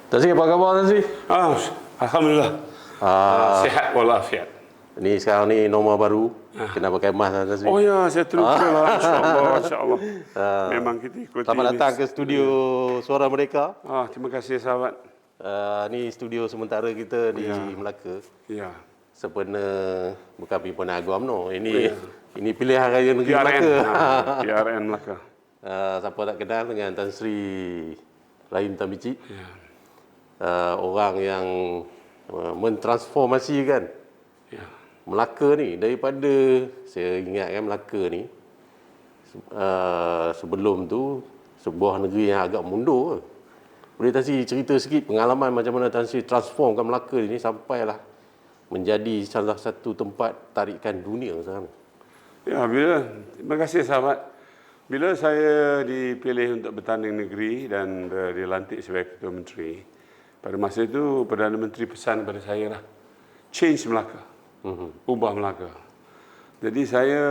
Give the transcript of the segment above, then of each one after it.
Tan Sri, apa khabar Tan Sri? Alhamdulillah. Sihat walafiat. Ni sekarang ni norma baru, kena pakai mask Tan Sri. Oh ya, saya terlupa lah. InsyaAllah, insyaAllah. Memang kita ikut Selamat ini. datang ke studio Suara Merdeka. Terima kasih sahabat. Ni studio sementara kita di Melaka. Ya. Sempena bukan pimpinan agam no. Ini pilihan raya negeri Melaka. PRN Melaka. Siapa tak kenal dengan Tan Sri Rahim Tambici. Ya. Orang yang mentransformasikan Melaka ni daripada, saya ingatkan Melaka ni sebelum tu sebuah negeri yang agak mundur. Boleh Tan Sri cerita sikit pengalaman macam mana Tan Sri transformkan Melaka ni sampailah menjadi salah satu tempat tarikan dunia sekarang? Ya, terima kasih sahabat. Bila saya dipilih untuk bertanding negeri dan dilantik sebagai Ketua Menteri, pada masa itu Perdana Menteri pesan kepada saya lah, change Melaka, ubah Melaka. Jadi saya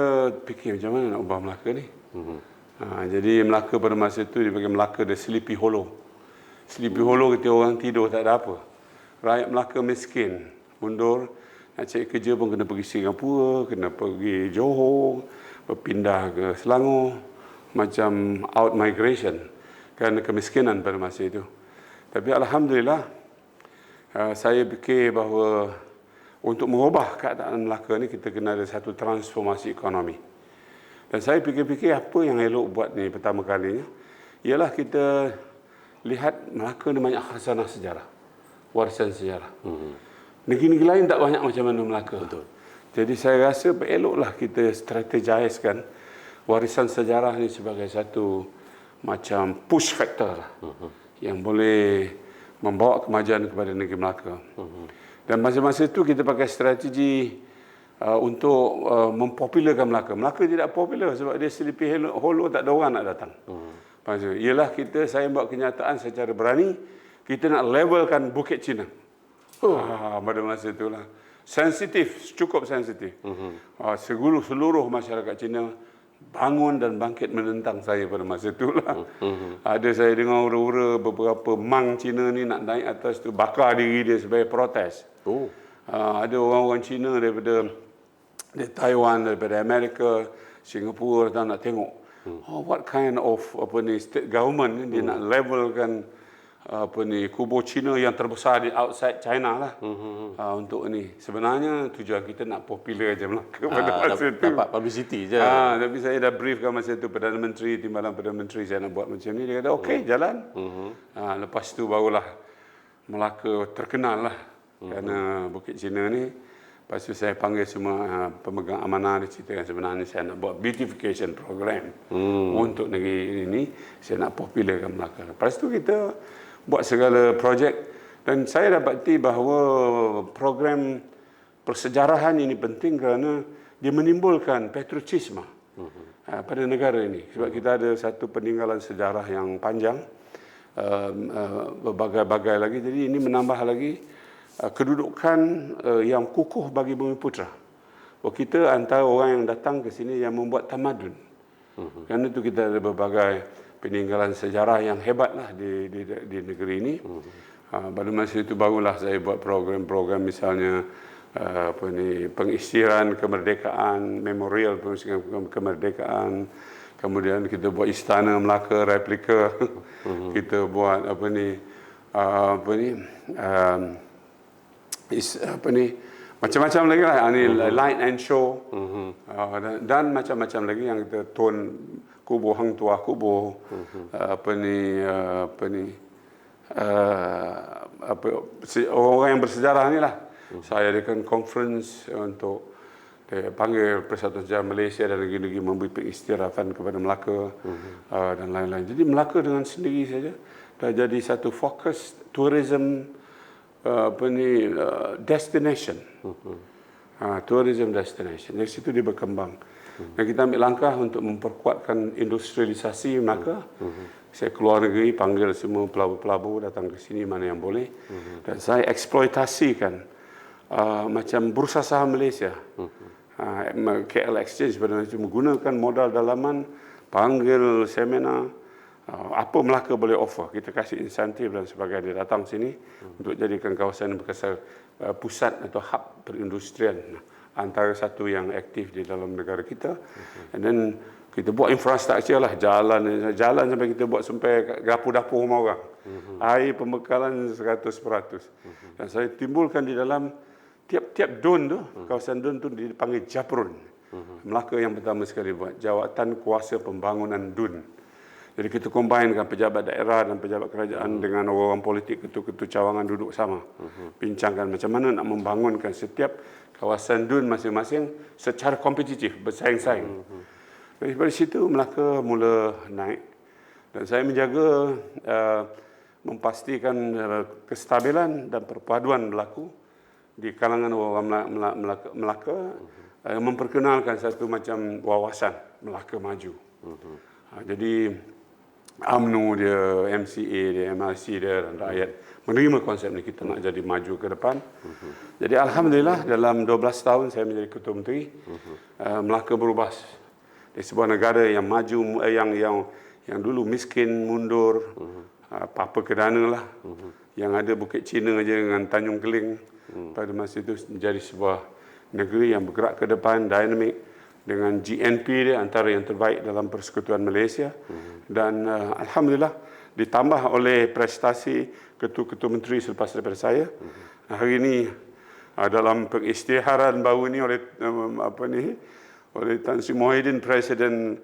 fikir macam mana nak ubah Melaka ni. Jadi Melaka pada masa itu dipanggil Melaka the Sleepy Hollow. Sleepy Hollow ketika orang tidur tak ada apa. Rakyat Melaka miskin, mundur, nak cari kerja pun kena pergi Singapura, kena pergi Johor, berpindah ke Selangor, macam out migration kerana kemiskinan pada masa itu. Tapi Alhamdulillah, saya fikir bahawa untuk mengubah keadaan Melaka ni kita kena ada satu transformasi ekonomi. Dan saya fikir-fikir apa yang elok buat ni pertama kalinya, ialah kita lihat Melaka ni banyak khazanah sejarah, warisan sejarah. Negeri-negeri lain tak banyak macam mana Melaka. Betul. Jadi saya rasa eloklah kita strategiskan warisan sejarah ni sebagai satu macam push factor lah, yang boleh membawa kemajuan kepada negeri Melaka. Dan masa-masa itu kita pakai strategi untuk mempopularkan Melaka. Melaka tidak popular sebab dia Sleepy Hollow, tak ada orang nak datang. Ialah saya buat kenyataan secara berani, kita nak levelkan Bukit Cina. Pada masa itulah sensitif, cukup sensitif. Seluruh masyarakat Cina bangun dan bangkit menentang saya pada masa itulah. Ada saya dengar ura-ura beberapa mang Cina ni nak naik atas tu bakar diri dia sebagai protes. Ada orang-orang Cina daripada Taiwan, daripada Amerika, Singapura datang nak tengok. What kind of state government ni, dia nak levelkan kubur Cina yang terbesar di outside China lah. Untuk ni sebenarnya tujuan kita nak popular aja Melaka pada masa itu. Dapat publicity je. Tapi saya dah briefkan masa itu Perdana Menteri, timbalan Perdana Menteri saya nak buat macam ni. Dia kata okey, jalan. Lepas tu barulah Melaka terkenal lah kerana Bukit Cina ni. Lepas tu saya panggil semua pemegang amanah, dia ceritakan sebenarnya saya nak buat beautification program untuk negeri ini. Saya nak popularkan Melaka. Lepas tu kita buat segala projek, dan saya dapati bahawa program persejarahan ini penting kerana dia menimbulkan patriotisme pada negara ini. Sebab kita ada satu peninggalan sejarah yang panjang, berbagai-bagai lagi. Jadi ini menambah lagi kedudukan yang kukuh bagi Bumiputera. Kita antara orang yang datang ke sini yang membuat tamadun. Kerana itu kita ada berbagai peninggalan sejarah yang hebatlah di negeri ini. Pada masa itu barulah saya buat program-program misalnya pengisytiharan kemerdekaan, memorial pengisytiharan kemerdekaan. Kemudian kita buat istana Melaka replika. Kita buat macam-macam lagi lah. Light and show dan macam-macam lagi yang kita tone kubur Hang Tuah, kubur orang yang bersejarah ni lah. Saya adakan conference untuk panggil Persatuan Sejarah Malaysia dan negeri-negeri memberi pengisytiharatan kepada Melaka dan lain-lain. Jadi Melaka dengan sendiri saja dah jadi satu fokus tourism destination. Tourism destination. Dari situ dia berkembang. Dan kita ambil langkah untuk memperkuatkan industrialisasi Melaka. Saya keluar negeri, panggil semua pelabur-pelabur datang ke sini mana yang boleh. Dan saya eksploitasikan macam Bursa Saham Malaysia. KL Exchange pada masa itu menggunakan modal dalaman, panggil seminar, apa Melaka boleh offer. Kita kasih insentif dan sebagainya. Dia datang sini untuk jadikan kawasan bekas pusat atau hub perindustrian. Antara satu yang aktif di dalam negara kita. And then kita buat infrastruktur lah, jalan sampai kita buat sampai dapur-dapur rumah orang. Air pembekalan 100%. Dan saya timbulkan di dalam tiap-tiap dun tu, kawasan dun tu dipanggil Japrun. Melaka yang pertama sekali buat Jawatan Kuasa Pembangunan Dun. Jadi kita combinekan pejabat daerah dan pejabat kerajaan dengan orang-orang politik, ketua-ketua cawangan duduk sama. Bincangkan macam mana nak membangunkan setiap kawasan dun masing-masing secara kompetitif, bersaing-saing. Dari situ Melaka mula naik. Dan saya menjaga memastikan kestabilan dan perpaduan berlaku di kalangan orang Melaka, memperkenalkan satu macam wawasan Melaka Maju. Jadi UMNO dia, MCA dia, MRC dia dan rakyat menerima konsep ni, kita nak jadi maju ke depan. Jadi alhamdulillah dalam 12 tahun saya menjadi Ketua Menteri, Melaka berubah dari sebuah negara yang maju, yang dulu miskin, mundur, apa kedana lah. Yang ada Bukit Cina aja dengan Tanjung Keling. Pada masa itu menjadi sebuah negeri yang bergerak ke depan, dinamik, dengan GNP dia antara yang terbaik dalam Persekutuan Malaysia. Dan alhamdulillah ditambah oleh prestasi ketua-ketua menteri selepas daripada saya. Hari ini dalam pengisytiharan baru ini oleh Tan Sri Muhyiddin, Presiden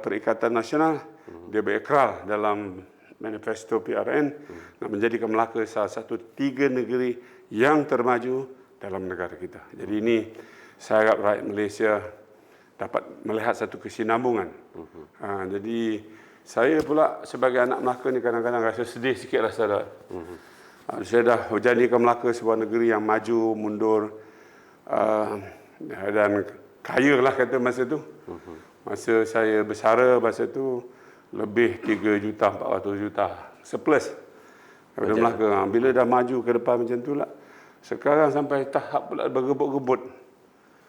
Perikatan Nasional, dia berekrar dalam manifesto PRN nak menjadikan Melaka salah satu 3 negeri yang termaju dalam negara kita. Jadi ini saya harap rakyat Malaysia dapat melihat satu kesinambungan. Jadi saya pula sebagai anak Melaka ni kadang-kadang rasa sedih sikitlah saudara. Saya dah menjadikan Melaka sebuah negeri yang maju, mundur dan kaya lah kata masa tu. Masa saya bersara masa tu lebih 3 juta, 400 juta surplus daripada Melaka. Bila dah maju ke depan macam tu lah, sekarang sampai tahap pula bergebut-gebut.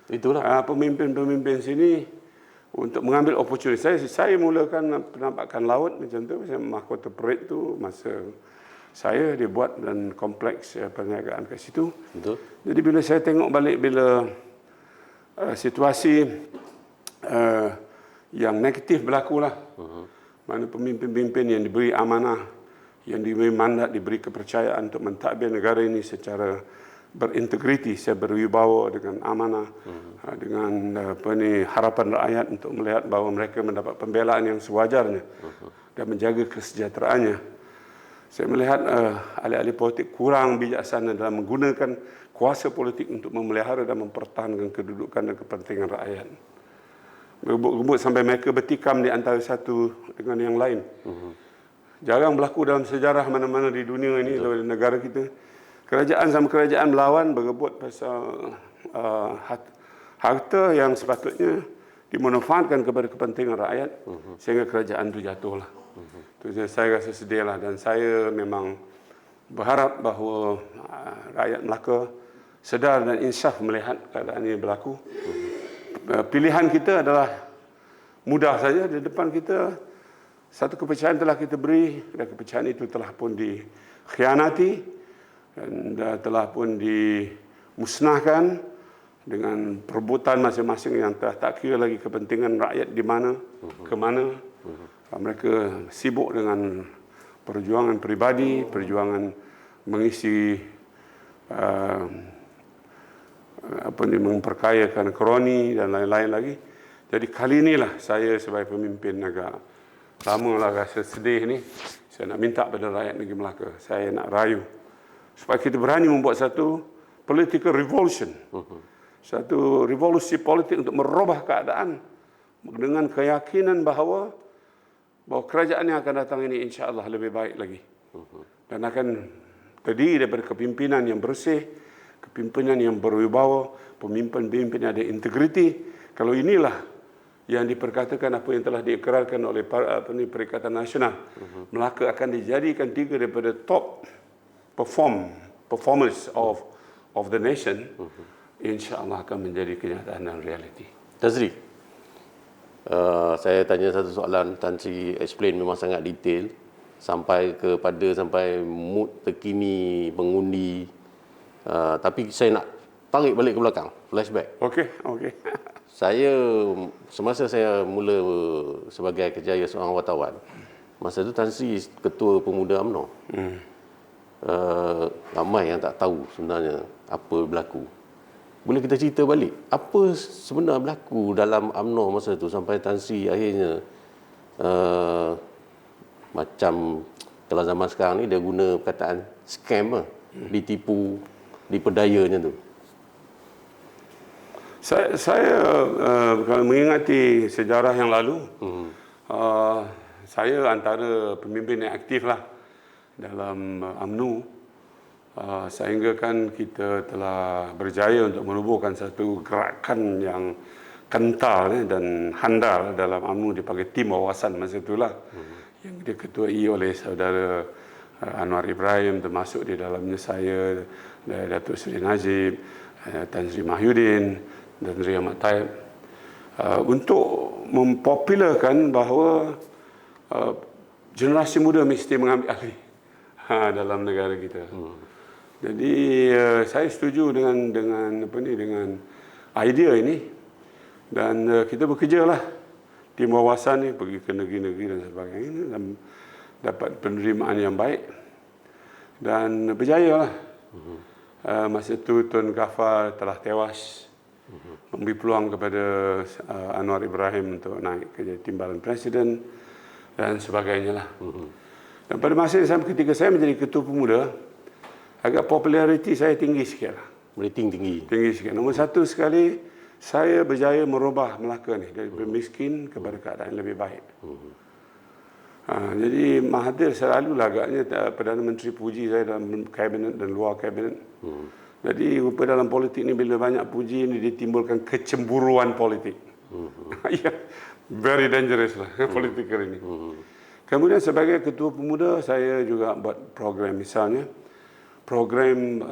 Itulah pemimpin-pemimpin sini untuk mengambil opportunity. Saya mulakan penampakan laut macam tu, macam Mahkota Perit tu masa saya dibuat dan kompleks perniagaan kat situ. Betul. Jadi bila saya tengok balik bila situasi yang negatif berlaku lah. Mana pemimpin-pemimpin yang diberi amanah, yang diberi mandat, diberi kepercayaan untuk mentadbir negara ini secara berintegriti, saya berwibawa dengan amanah, dengan harapan rakyat untuk melihat bahawa mereka mendapat pembelaan yang sewajarnya dan menjaga kesejahteraannya. Saya melihat ahli-ahli politik kurang bijaksana dalam menggunakan kuasa politik untuk memelihara dan mempertahankan kedudukan dan kepentingan rakyat. Berebut-rebut sampai mereka bertikam di antara satu dengan yang lain. Jarang berlaku dalam sejarah mana-mana di dunia ini, di negara kita. Kerajaan sama kerajaan melawan, berebut pasal harta yang sepatutnya dimanfaatkan kepada kepentingan rakyat, sehingga kerajaan itu jatuhlah. Itu saya rasa sedih lah, dan saya memang berharap bahawa rakyat Melaka sedar dan insaf melihat keadaan ini berlaku. Pilihan kita adalah mudah saja. Di depan kita satu kepercayaan telah kita beri, dan kepercayaan itu telah pun dikhianati dan telah pun dimusnahkan dengan perebutan masing-masing yang tak kira lagi kepentingan rakyat di mana, ke mana. Mereka sibuk dengan perjuangan peribadi, perjuangan mengisi memperkayakan kroni dan lain-lain lagi. Jadi kali inilah saya sebagai pemimpin agak lamalah rasa sedih ni. Saya nak minta pada rakyat negeri Melaka, saya nak rayu supaya kita berani membuat satu political revolution, satu revolusi politik untuk merubah keadaan dengan keyakinan bahawa kerajaan yang akan datang ini insya-Allah lebih baik lagi, dan akan terdiri daripada kepimpinan yang bersih, kepimpinan yang berwibawa, pemimpin-pemimpin yang ada integriti. Kalau inilah yang diperkatakan, apa yang telah diikrarkan oleh Perikatan Nasional, Melaka akan dijadikan 3 daripada top performers of the nation, insya-Allah akan menjadi kenyataan dan realiti. Tazri, Saya tanya satu soalan, Tan Sri explain memang sangat detail sampai mood terkini mengundi. Tapi saya nak tarik balik ke belakang, flashback. Okey. Saya semasa saya mula sebagai kerjaya seorang wartawan, masa itu Tan Sri ketua pemuda UMNO. Ramai yang tak tahu sebenarnya apa berlaku. Boleh kita cerita balik apa sebenarnya berlaku dalam UMNO masa itu sampai Tan Sri akhirnya macam kalau zaman sekarang ni dia guna perkataan scam lah, ditipu, diperdayanya tu. Saya kalau mengingati sejarah yang lalu, saya antara pemimpin yang aktif lah dalam UMNO, sehingga kan kita telah berjaya untuk menubuhkan satu gerakan yang kental dan handal dalam UMNO dipanggil Tim Wawasan masa itulah, yang diketuai oleh saudara Anwar Ibrahim, termasuk di dalamnya saya, Datuk Seri Najib, Tan Sri Mahyudin dan Sri Ahmad Taib, untuk mempopularkan bahawa generasi muda mesti mengambil alih dalam negara kita. Jadi saya setuju dengan idea ini, dan kita bekerjalah tim wawasan ni pergi ke negeri-negeri dan sebagainya dan dapat penerimaan yang baik dan berjaya lah. Masa itu Tun Ghaffar telah tewas, memberi peluang kepada Anwar Ibrahim untuk naik ke jadi timbalan presiden dan sebagainya lah. Dan pada masa yang sama ketika saya menjadi ketua pemuda, agak populariti saya tinggi sikit lah. Rating tinggi. Tinggi sikit. Nombor satu sekali, saya berjaya merubah Melaka ni dari miskin kepada keadaan yang lebih baik. Jadi Mahathir selalulah agaknya Perdana Menteri puji saya dalam kabinet dan luar kabinet. Jadi rupa dalam politik ni bila banyak puji ni ditimbulkan kecemburuan politik. Ya, very dangerous lah politik ini. Kemudian sebagai ketua pemuda, saya juga buat program, misalnya program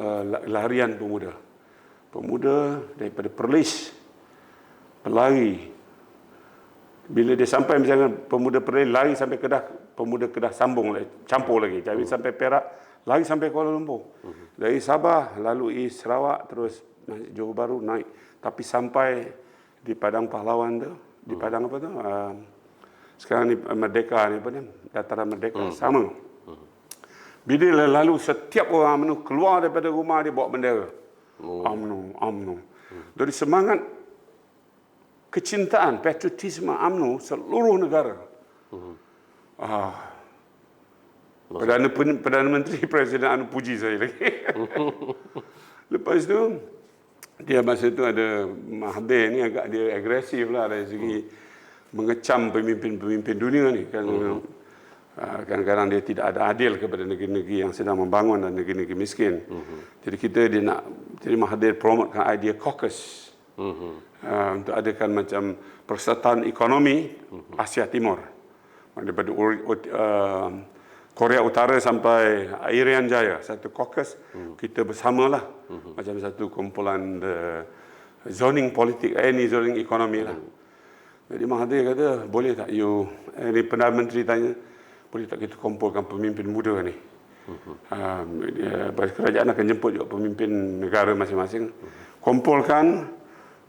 larian pemuda. Pemuda daripada Perlis berlari. Bila dia sampai misalnya pemuda Perlis lari sampai Kedah, pemuda Kedah sambung lagi, campur lagi. Jadi sampai Perak, lari sampai Kuala Lumpur. Dari Sabah lalui Sarawak terus naik Johor Bahru naik, tapi sampai di Padang Pahlawan tu, di Padang apa tu? Sekarang ni Merdeka ni apa ni? Dataran Merdeka sama. Bila lalu setiap orang UMNO keluar daripada rumah dia bawa bendera. UMNO. Dari semangat kecintaan, patriotisme UMNO seluruh negara. Perdana Menteri Presiden Anu puji saya lagi. Lepas tu dia masa tu ada Mahathir ni agak dia agresif lah dari segi mengecam pemimpin-pemimpin dunia ni kan. Kadang-kadang dia tidak ada adil kepada negeri-negeri yang sedang membangun dan negeri-negeri miskin. Jadi jadi Mahathir promotekan idea caucus untuk adakan macam persatuan ekonomi Asia Timur, daripada Korea Utara sampai Irian Jaya, satu caucus kita bersamalah macam satu kumpulan zoning politik, zoning ekonomi lah. Jadi Mahathir kata boleh tak ini Perdana Menteri tanya, boleh tak kita kumpulkan pemimpin muda ni? Kerajaan akan jemput juga pemimpin negara masing-masing. Kumpulkan,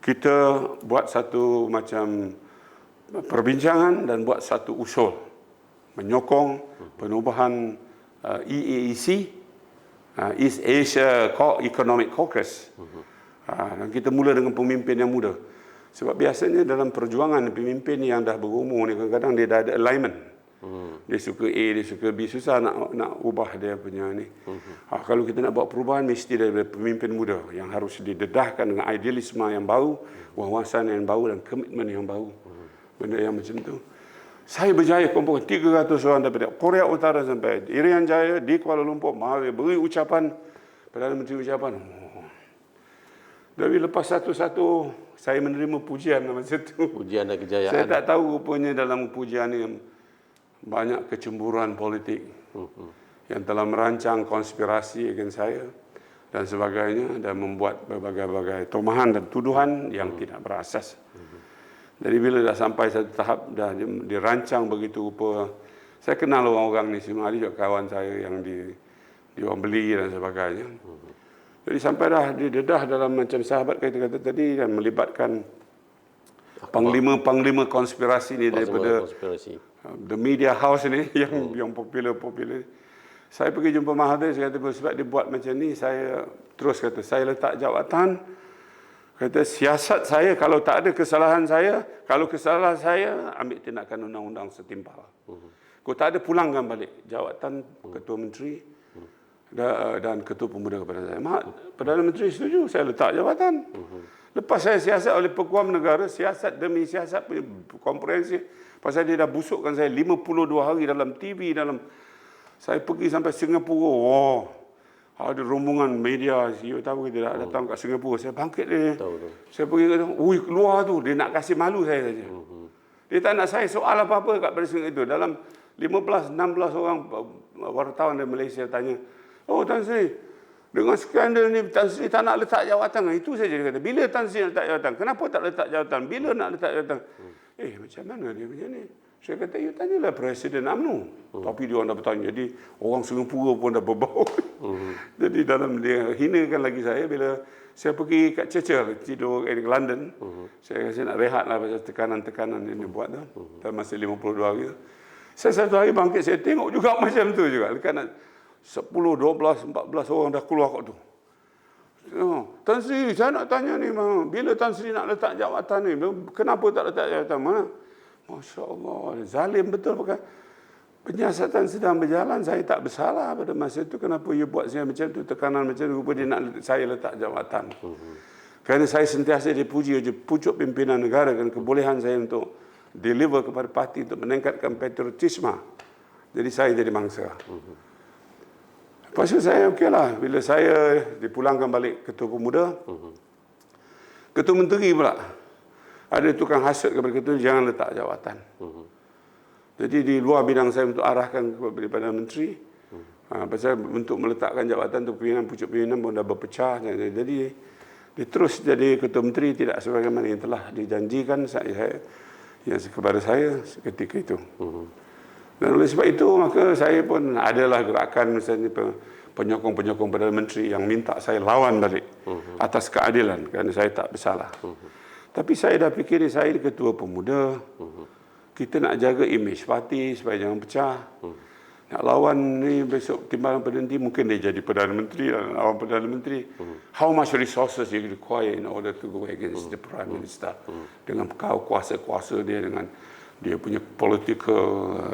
kita buat satu macam perbincangan dan buat satu usul menyokong penubuhan EAEC, East Asia Economic Caucus. Dan kita mula dengan pemimpin yang muda. Sebab biasanya dalam perjuangan pemimpin yang dah berumur ni kadang-kadang dia dah ada alignment. Dia suka A, dia suka B, susah nak ubah dia punya ni. Kalau kita nak buat perubahan mesti dari pemimpin muda yang harus didedahkan dengan idealisme yang baru, wawasan yang baru dan komitmen yang baru. Benda yang macam tu. Saya berjaya kumpulkan 300 orang daripada Korea Utara sampai Irian Jaya di Kuala Lumpur, mari beri ucapan, Perdana Menteri ucapan. Dari lepas satu-satu saya menerima pujian masa itu. Pujian dan kejayaan. Saya tak tahu rupanya dalam pujian ini banyak kecemburuan politik yang telah merancang konspirasi dengan saya dan sebagainya dan membuat berbagai-bagai tuduhan dan tuduhan yang tidak berasas. Jadi bila dah sampai satu tahap, dah dirancang begitu rupa. Saya kenal orang-orang ni, semua ada juga kawan saya yang dia orang beli dan sebagainya. Jadi sampai dah didedah dalam macam sahabat kata tadi, dan melibatkan panglima-panglima konspirasi ni daripada the media house ni yang popular. Saya pergi jumpa Mahathir, saya kata sebab dia buat macam ni, saya terus kata saya letak jawatan. Kata siasat saya, kalau tak ada kesalahan saya, kalau kesalahan saya, ambil tindakan undang-undang setimpal. Kalau tak ada, pulangkan balik jawatan Ketua Menteri dan Ketua Pemuda kepada saya. Perdana Menteri setuju, saya letak jawatan. Lepas saya siasat oleh Peguam Negara, siasat demi siasat komprehensif. Pasal dia dah busukkan saya 52 hari dalam TV, saya pergi sampai Singapura. Ada rombongan media, CEO tahu kita dah datang kat Singapura. Saya bangkit dia. Saya pergi kata, "Ui, keluar tu." Dia nak kasih malu saya saja. Dia tak nak saya soal apa-apa kat pada Singapura itu. Dalam 15-16 orang wartawan dari Malaysia tanya, "Oh, Tan Sri, dengan skandal ni Tan Sri tak nak letak jawatan." Itu saja dia kata. Bila Tan Sri nak letak jawatan? Kenapa tak letak jawatan? Bila nak letak jawatan? Macam mana dia macam ni? Saya kata, "You tanyalah Presiden UMNO." Tapi dia orang dah bertanya. Jadi orang Singapura pun dah berbau. Jadi dalam dia hinakan lagi saya bila saya pergi kat Churchill, tidur di London. Saya rasa nak rehat lah pasal tekanan-tekanan yang dia buat tu. Dalam masa 52 hari tu. Saya satu hari bangkit, saya tengok juga macam tu juga. Dekat 10, 12, 14 orang dah keluar kat tu. "Tan Sri, saya nak tanya ni, bila Tan Sri nak letak jawatan ni? Kenapa tak letak jawatan?" Mana? Masya Allah, zalim betul. Pakai penyiasatan sedang berjalan, saya tak bersalah pada masa itu. Kenapa you buat saya macam tu, tekanan macam tu, rupa dia nak saya letak jawatan. Kerana saya sentiasa dipuji pucuk pimpinan negara dan kebolehan saya untuk deliver kepada parti untuk meningkatkan patriotisme. Jadi saya jadi mangsa. Lepas tu saya okeylah, bila saya dipulangkan balik Ketua Pemuda, Ketua Menteri pula ada tukang hasut kepada ketua, jangan letak jawatan. Jadi di luar bidang saya untuk arahkan kepada Perdana Menteri. Pasal untuk meletakkan jawatan tu pucuk pimpinan pun dah berpecah. Jadi dia terus jadi Ketua Menteri tidak sebagaimana yang telah dijanjikan kepada saya ketika itu. Dan oleh sebab itu maka saya pun adalah gerakan misalnya penyokong-penyokong Perdana Menteri yang minta saya lawan balik atas keadilan kerana saya tak bersalah. Tapi saya dah fikir saya Ketua Pemuda, kita nak jaga imej parti supaya jangan pecah. Nak lawan ni besok timbalan berhenti, mungkin dia jadi Perdana Menteri dan lawan Perdana Menteri. How much resources you require in order to go against the Prime Minister? Dengan kuasa-kuasa dia, dengan dia punya political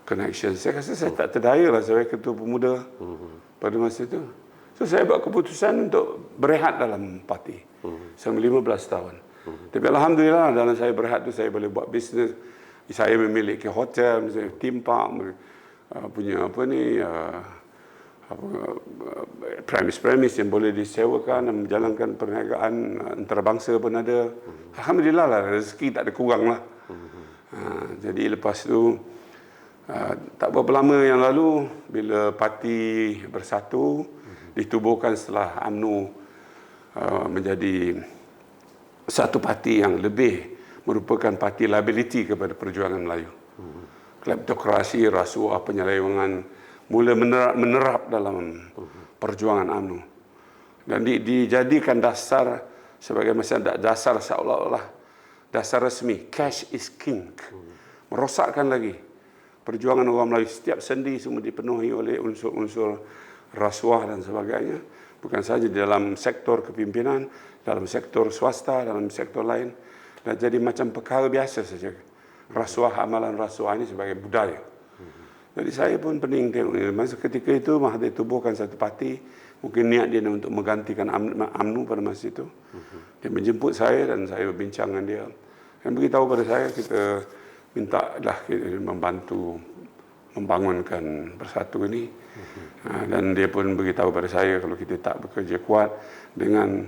connection. Saya rasa saya tak terdaya lah sebagai Ketua Pemuda pada masa itu. So saya buat keputusan untuk berehat dalam parti selama 15 tahun. Tapi alhamdulillah dalam saya berehat tu saya boleh buat bisnes. Saya memiliki hotel, misalnya theme park, punya premis yang boleh disewakan dan menjalankan perniagaan antarabangsa pun ada. Alhamdulillah lah, rezeki tak ada kurang lah. Jadi lepas tu tak berapa lama yang lalu bila parti bersatu ditubuhkan setelah UMNO menjadi satu parti yang lebih merupakan parti liability kepada perjuangan Melayu. Kleptokrasi, rasuah, penyelewengan mula menerap dalam perjuangan UMNO. Dan dijadikan dasar sebagai macam dasar seolah-olah dasar resmi, cash is king. Merosakkan lagi perjuangan orang Melayu. Setiap sendi semua dipenuhi oleh unsur-unsur rasuah dan sebagainya. Bukan sahaja di dalam sektor kepimpinan, dalam sektor swasta, dalam sektor lain. Dan jadi macam perkara biasa saja. Rasuah, amalan rasuah ini sebagai budaya. Jadi saya pun pening tengok ini. Masa ketika itu Mahathir tubuhkan satu parti. Mungkin niat dia untuk menggantikan UMNO pada masa itu. Dia menjemput saya dan saya berbincang dengan dia. Dan beritahu pada saya kita minta kita membantu membangunkan Bersatu ini. Dan dia pun beritahu pada saya kalau kita tak bekerja kuat dengan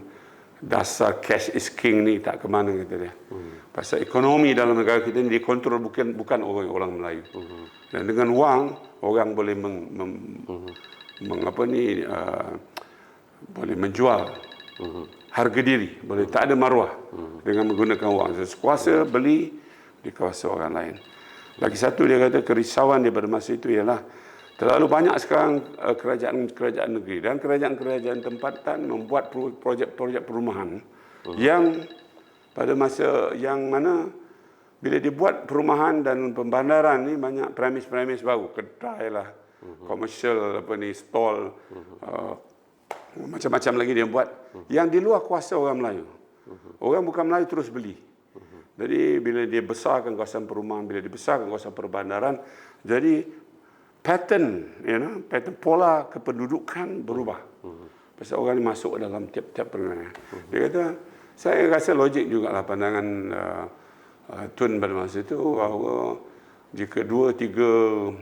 dasar cash is king ni tak ke mana kata dia. Pasal ekonomi dalam negara kita ni dikontrol bukan orang Melayu. Dan dengan wang orang boleh boleh menjual harga diri, boleh tak ada maruah dengan menggunakan wang. Kuasa beli di kuasa orang lain. Lagi satu dia kata kerisauan dia pada masa itu ialah terlalu banyak sekarang kerajaan-kerajaan negeri dan kerajaan-kerajaan tempatan membuat projek-projek perumahan yang pada masa yang mana bila dibuat perumahan dan pembandaran ni banyak premis-premis baru, kedai lah, komersial apa ni, stall, macam-macam lagi dia buat yang di luar kuasa orang Melayu. Orang bukan Melayu terus beli. Jadi bila dia besarkan kawasan perumahan, bila dia besarkan kawasan perbandaran, jadi pattern, pattern pola kependudukan berubah. Pasal orang ni masuk dalam tiap-tiap pergerakan. Dia kata, saya rasa logik jugalah pandangan Tun pada masa itu bahawa jika dua, tiga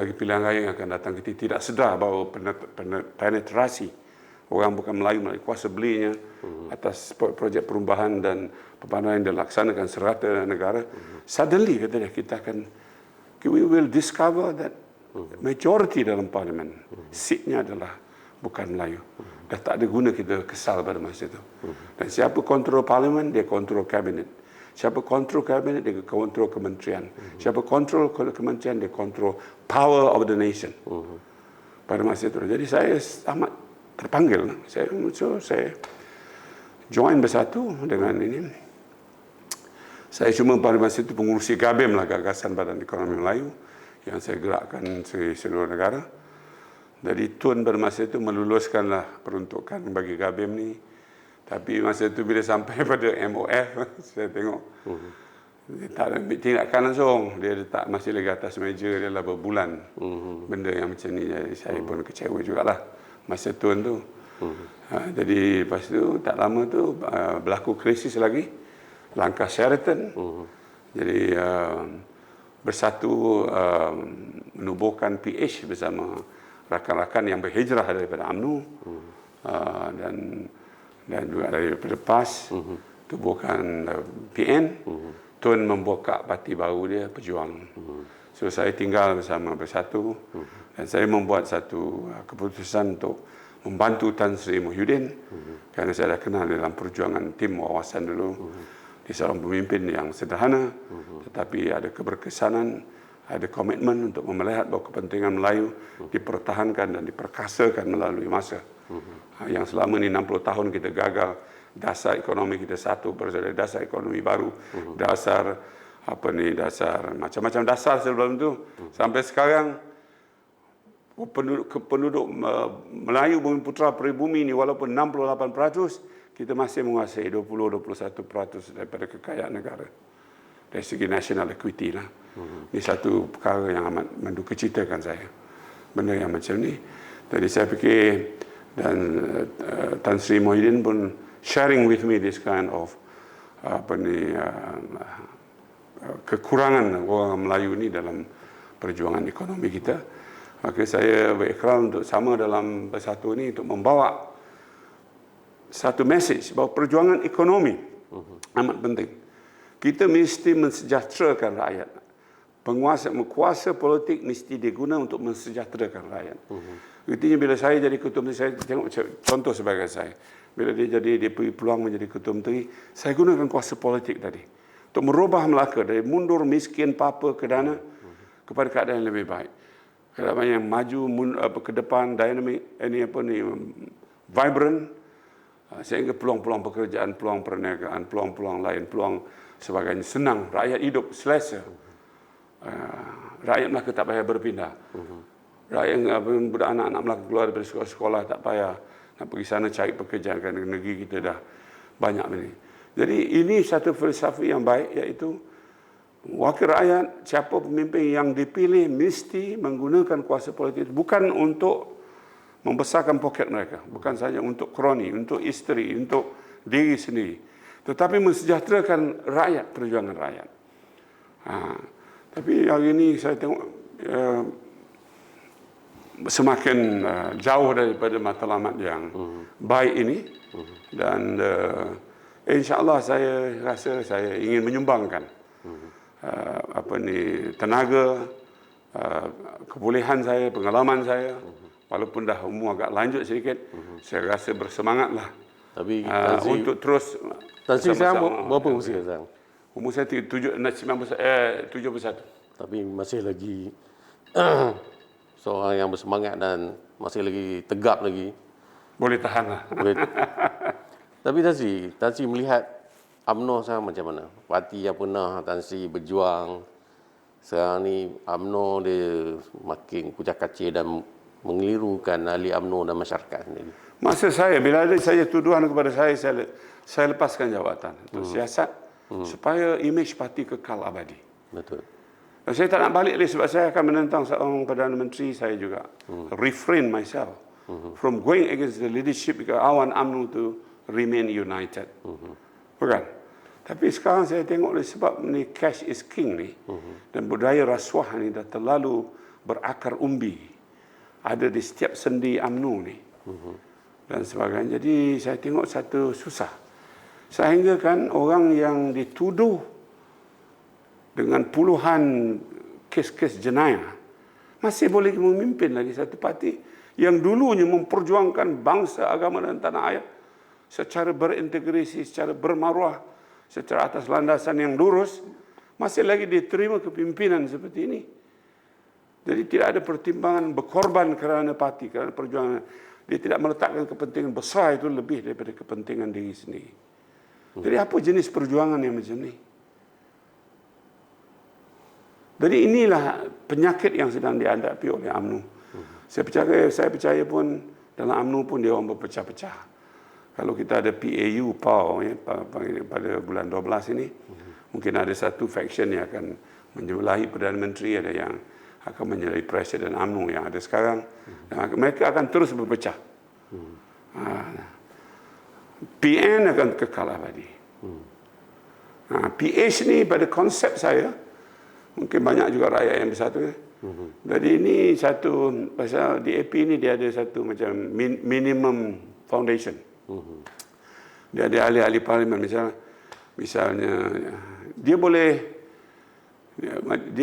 lagi pilihan raya yang akan datang, kita tidak sedar bahawa penetrasi orang bukan Melayu melalui kuasa belinya atas projek perubahan dan perbandaran yang dilaksanakan serata negara, suddenly kata dia, we will discover that majority dalam parlimen seatnya adalah bukan Melayu. Dah tak ada guna kita kesal pada masa itu. Dan siapa kontrol parlimen, dia kontrol kabinet. Siapa kontrol kabinet, dia kontrol kementerian. Siapa kontrol kementerian, dia kontrol power of the nation. Pada masa itu. Jadi saya amat terpanggil. Saya join bersatu dengan ini. Saya cuma pada masa itu pengurusi GABEM lah, Gagasan Badan Ekonomi Melayu, yang saya gerakkan seluruh negara. Jadi Tun pada masa itu meluluskanlah peruntukan bagi GABEM ni. Tapi masa itu bila sampai pada MOF, saya tengok dia tak ada tindakan langsung. Dia letak masih lagi atas meja dia lah berbulan. Benda yang macam ni. Jadi saya pun kecewa jugalah masa Tun tu. Jadi lepas tu tak lama tu berlaku krisis lagi. Langkah Sheraton. Jadi bersatu menubuhkan PH bersama rakan-rakan yang berhijrah daripada UMNO dan juga daripada PAS, tubuhkan PN. Tun membuka parti baru dia, Pejuang. So saya tinggal bersama Bersatu dan saya membuat satu keputusan untuk membantu Tan Sri Muhyiddin kerana saya dah kenal dalam perjuangan tim wawasan dulu. Dia seorang pemimpin yang sederhana tetapi ada keberkesanan, ada komitmen untuk melihat bahawa kepentingan Melayu dipertahankan dan diperkasakan melalui masa. Yang selama ni 60 tahun kita gagal, dasar ekonomi kita satu, bersama dasar ekonomi baru, dasar macam-macam dasar sebelum itu. Sampai sekarang penduduk Melayu Bumi Putra Peribumi ni walaupun 68%, kita masih menguasai 20-21% daripada kekayaan negara. Dari segi national equity lah. Ini satu perkara yang amat mendukacitakan saya. Benda yang macam ni. Jadi saya fikir dan Tan Sri Muhyiddin pun sharing with me this kind of kekurangan orang Melayu ni dalam perjuangan ekonomi kita. Maka saya berikrar untuk sama dalam Bersatu ni untuk membawa satu message bahawa perjuangan ekonomi amat penting. Kita mesti mensejahterakan rakyat. Kuasa politik mesti diguna untuk mensejahterakan rakyat. Artinya bila saya jadi ketua menteri, saya tengok contoh sebagai saya. Bila dia beri peluang menjadi ketua menteri, saya gunakan kuasa politik tadi untuk merubah Melaka dari mundur miskin papa ke dana kepada keadaan yang lebih baik. Keadaan yang maju ke depan, dynamic, vibrant, sehingga peluang-peluang pekerjaan, peluang perniagaan, peluang-peluang lain, peluang sebagainya senang, rakyat hidup selesa. Rakyat Melaka tak payah berpindah. Rakyat budak anak-anak Melaka keluar dari sekolah tak payah nak pergi sana cari pekerjaan kerana negeri kita dah banyak ini. Jadi ini satu filsafat yang baik, iaitu wakil rakyat, siapa pemimpin yang dipilih mesti menggunakan kuasa politik bukan untuk membesarkan poket mereka, bukan saja untuk kroni, untuk isteri, untuk diri sendiri, tetapi mensejahterakan rakyat, perjuangan rakyat. Tapi hari ini saya tengok semakin jauh daripada matlamat yang baik ini, dan insya-Allah saya rasa saya ingin menyumbangkan tenaga, kebolehan saya, pengalaman saya walaupun dah umur agak lanjut sedikit, saya rasa bersemangatlah Tapi Tan Sri, untuk terus Tan Sri sekarang bersama-sama. berapa usia sekarang? Umur saya 71. Tapi masih lagi seorang yang bersemangat dan masih lagi tegap lagi. Boleh tahan lah. Boleh. Tapi Tan Sri melihat UMNO sekarang macam mana? Parti yang pernah Tan Sri berjuang, sekarang ni UMNO dia makin kucak-kacir dan mengelirukan ahli UMNO dan masyarakat sendiri. Masa saya, bila ada saya tuduhan kepada saya lepaskan jawatan untuk siasat supaya imej parti kekal abadi. Betul. Dan saya tak nak balik lagi sebab saya akan menentang seorang Perdana Menteri saya juga. Refrain myself from going against the leadership because I want UMNO to remain united. Bukan? Tapi sekarang saya tengok sebab ni cash is king ni dan budaya rasuah ni dah terlalu berakar umbi. Ada di setiap sendi UMNO ni. Dan sebagainya. Jadi saya tengok satu susah. Sehingga kan orang yang dituduh dengan puluhan kes-kes jenayah masih boleh memimpin lagi satu parti yang dulunya memperjuangkan bangsa, agama dan tanah air secara berintegrasi, secara bermaruah, secara atas landasan yang lurus, masih lagi diterima kepimpinan seperti ini. Jadi tidak ada pertimbangan berkorban kerana parti, kerana perjuangan. Dia tidak meletakkan kepentingan besar itu lebih daripada kepentingan diri sendiri. Jadi apa jenis perjuangan yang macam ni? Jadi inilah penyakit yang sedang dihadapi oleh UMNO. Saya percaya pun dalam UMNO pun dia orang berpecah-pecah. Kalau kita ada PAU pada bulan 12 ini, mungkin ada satu faction yang akan menyebelahi Perdana Menteri, ada yang akan menyertai Presiden UMNO yang ada sekarang. Dan mereka akan terus berpecah. PN akan kekal abadi. PH ni pada konsep saya, mungkin banyak juga rakyat yang bersatu. Jadi ini satu, pasal DAP ni dia ada satu macam minimum foundation. Dia ada ahli-ahli parlimen misalnya dia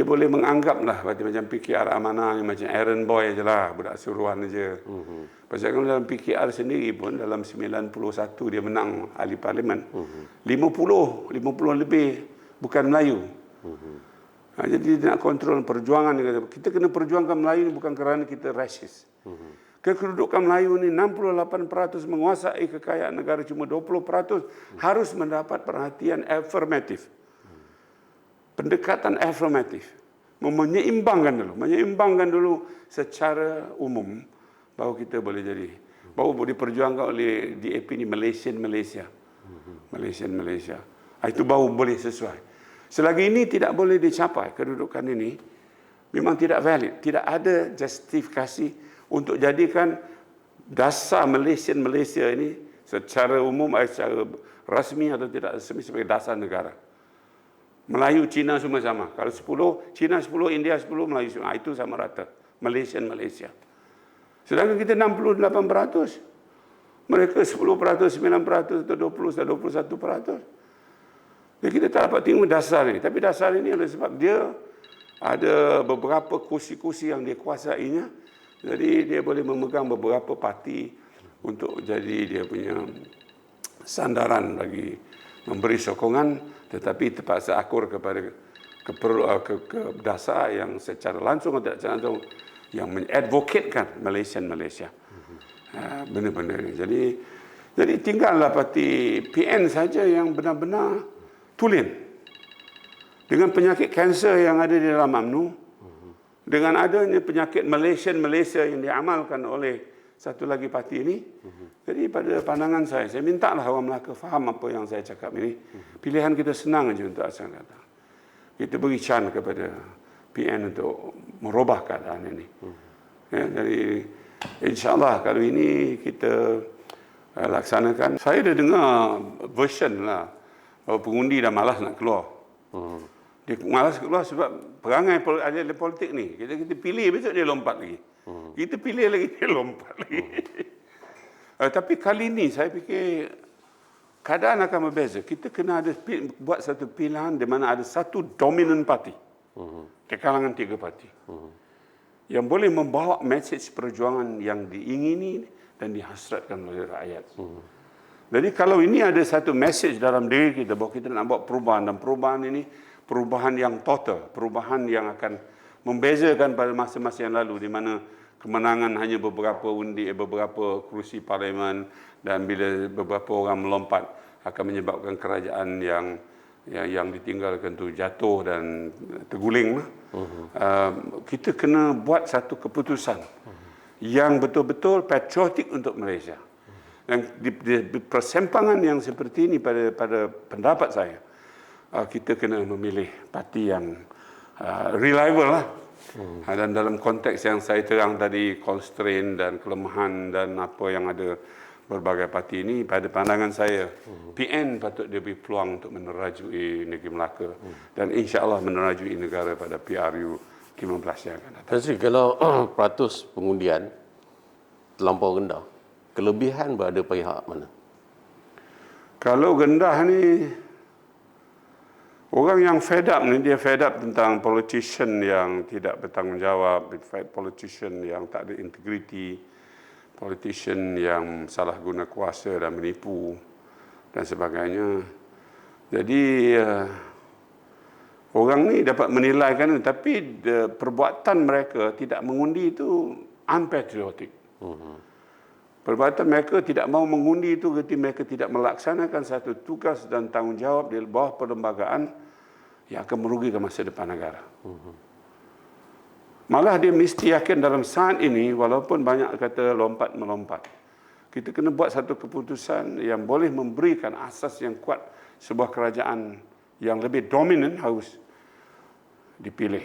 boleh menganggap lah macam PKR Amanah ni macam errand boy je lah, budak suruhan je. Pasal kalau dalam PKR sendiri pun dalam 91 dia menang ahli parlimen. 50 lebih bukan Melayu. Jadi dia nak kontrol perjuangan. Kita kena perjuangkan Melayu ni bukan kerana kita racist. Kedudukan Melayu ni 68% menguasai kekayaan negara, cuma 20% harus mendapat perhatian afirmatif. Pendekatan afirmatif. Menyeimbangkan dulu secara umum baru kita boleh jadi. Baru diperjuangkan oleh DAP ni Malaysia. Itu baru boleh sesuai. Selagi ini tidak boleh dicapai kedudukan ini, memang tidak valid. Tidak ada justifikasi untuk jadikan dasar Malaysia ini secara umum, secara rasmi atau tidak rasmi sebagai dasar negara. Melayu, Cina semua sama. Kalau 10, Cina 10, India 10, Melayu 10. Itu sama rata. Malaysia. Sedangkan kita 68%. Mereka 10%, 9%, atau 20%, 21%. Jadi kita tak dapat tengok dasar ini. Tapi dasar ini oleh sebab dia ada beberapa kursi-kursi yang dia kuasainya. Jadi dia boleh memegang beberapa parti untuk jadi dia punya sandaran bagi memberi sokongan, tetapi terpaksa akur kepada ke dasar yang secara langsung atau tidak secara langsung yang mengadvokatekan Malaysia. Benar-benar. Jadi tinggallah parti PN saja yang benar-benar tulen. Dengan penyakit kanser yang ada di dalam UMNO, dengan adanya penyakit Malaysia yang diamalkan oleh satu lagi parti ini. Jadi pada pandangan saya mintalah orang Melaka faham apa yang saya cakap ini. Pilihan kita senang saja untuk akan datang. Kita beri chance kepada PN untuk merubah keadaan ini. Jadi insyaAllah kalau ini kita laksanakan. Saya dah dengar version lah bahawa pengundi dah malas nak keluar. Dia malas keluar sebab perangai politik ni. Kita pilih, besok dia lompat lagi. Kita pilih lagi, dia lompat lagi. Tapi kali ini saya fikir keadaan akan berbeza. Kita kena buat satu pilihan di mana ada satu dominan parti di kalangan tiga parti. yang boleh membawa mesej perjuangan yang diingini dan dihasratkan oleh rakyat. Jadi kalau ini ada satu mesej dalam diri kita bahawa kita nak buat perubahan, dan perubahan ini perubahan yang total, perubahan yang akan membezakan pada masa-masa yang lalu di mana kemenangan hanya beberapa undi, beberapa kerusi parlimen, dan bila beberapa orang melompat akan menyebabkan kerajaan yang ditinggalkan tu jatuh dan terguling. Kita kena buat satu keputusan yang betul-betul patriotik untuk Malaysia. Dan di persempangan yang seperti ini pada pendapat saya, kita kena memilih parti yang reliable lah. Dan dalam konteks yang saya terang tadi, constraint dan kelemahan dan apa yang ada berbagai parti ini, pada pandangan saya, PN patut dia beri peluang untuk menerajui negeri Melaka dan insya-Allah menerajui negara pada PRU 15 yang akan datang. Tan Sri, kalau peratus pengundian terlampau rendah, kelebihan berada pihak mana? Kalau rendah ni, orang yang fed up ni, dia fed up tentang politician yang tidak bertanggungjawab, politician yang tak ada integriti, politician yang salah guna kuasa dan menipu dan sebagainya. Jadi orang ni dapat menilaikan, tapi perbuatan mereka tidak mengundi itu unpatriotic. Perbuatan mereka tidak mau mengundi itu ketika mereka tidak melaksanakan satu tugas dan tanggungjawab di bawah perlembagaan yang akan merugikan masa depan negara. Malah dia mesti yakin dalam saat ini, walaupun banyak kata lompat-melompat, kita kena buat satu keputusan yang boleh memberikan asas yang kuat sebuah kerajaan yang lebih dominan harus dipilih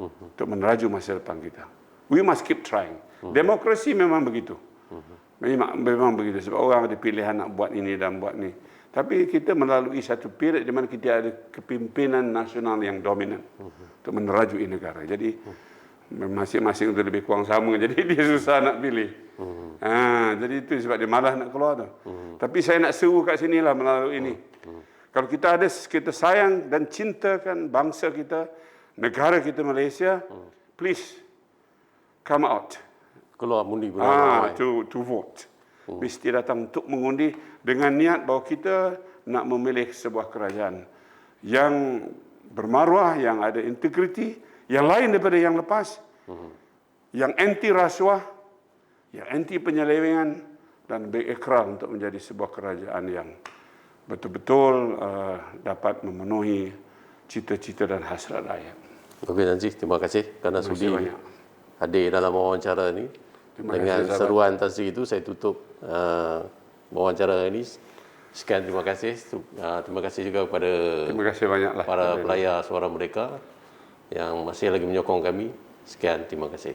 untuk meneraju masa depan kita. We must keep trying. Demokrasi memang begitu. Memang begitu, sebab orang ada pilihan nak buat ini dan buat ini. Tapi kita melalui satu period di mana kita ada kepimpinan nasional yang dominan untuk menerajui negara. Jadi masing-masing itu lebih kurang sama, jadi dia susah nak pilih. Jadi itu sebab dia malas nak keluar tu. Tapi saya nak seru kat sinilah melalui ini. Kalau kita sayang dan cintakan bangsa kita, negara kita Malaysia, please come out. Keluar undi to vote. Mesti datang untuk mengundi dengan niat bahawa kita nak memilih sebuah kerajaan yang bermaruah, yang ada integriti, yang lain daripada yang lepas, yang anti rasuah, yang anti penyelewengan, dan berikrar untuk menjadi sebuah kerajaan yang betul-betul dapat memenuhi cita-cita dan hasrat rakyat. Okey, Tan Sri, terima kasih kerana sudi hadir dalam wawancara ini. Dengan kasih, seruan Tan Sri itu, saya tutup wawancara ini. Sekian, terima kasih. Terima kasih juga kepada para pelayar Suara Merdeka yang masih lagi menyokong kami. Sekian, terima kasih.